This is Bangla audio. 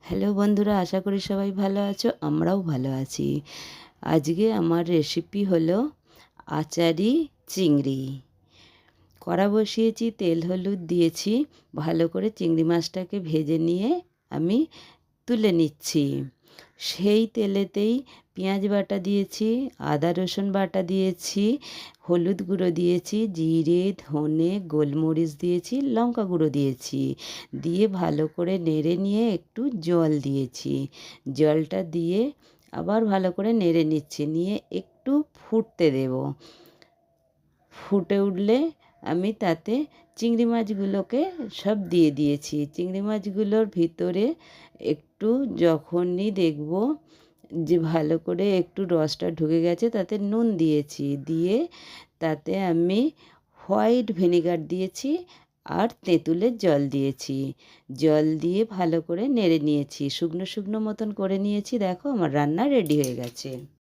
হ্যালো বন্ধুরা, আশা করি সবাই ভালো আছো। আমরাও ভালো আছি। আজকে আমার রেসিপি হলো আচারি চিংড়ি। কড়া বসিয়েছি, তেল হলুদ দিয়েছি, ভালো করে চিংড়ি মাছটাকে ভেজে নিয়ে আমি তুলে নিচ্ছি। সেই তেলেতেই পেঁয়াজ বাটা দিয়েছি, আদা রসুন বাটা দিয়েছি, হলুদ গুঁড়ো দিয়েছি, জিরে ধনে গোলমরিচ দিয়েছি, লঙ্কা গুঁড়ো দিয়েছি, দিয়ে ভালো করে নেড়ে নিয়ে একটু জল দিয়েছি। জলটা দিয়ে আবার ভালো করে নেড়ে নিচ্ছি, নিয়ে একটু ফুটতে দেব। ফুটে উঠলে আমি তাতে চিংড়ি মাছগুলোকে সব দিয়ে দিয়েছি। চিংড়ি মাছগুলোর ভিতরে একটু যখনই দেখব যে ভালো করে একটু রসটা ঢুকে গেছে, তাতে নুন দিয়েছি, দিয়ে তাতে আমি হোয়াইট ভিনেগার দিয়েছি আর তেঁতুলের জল দিয়েছি। জল দিয়ে ভালো করে নেড়ে নিয়েছি, শুকনো শুকনো মতন করে নিয়েছি। দেখো আমার রান্না রেডি হয়ে গেছে।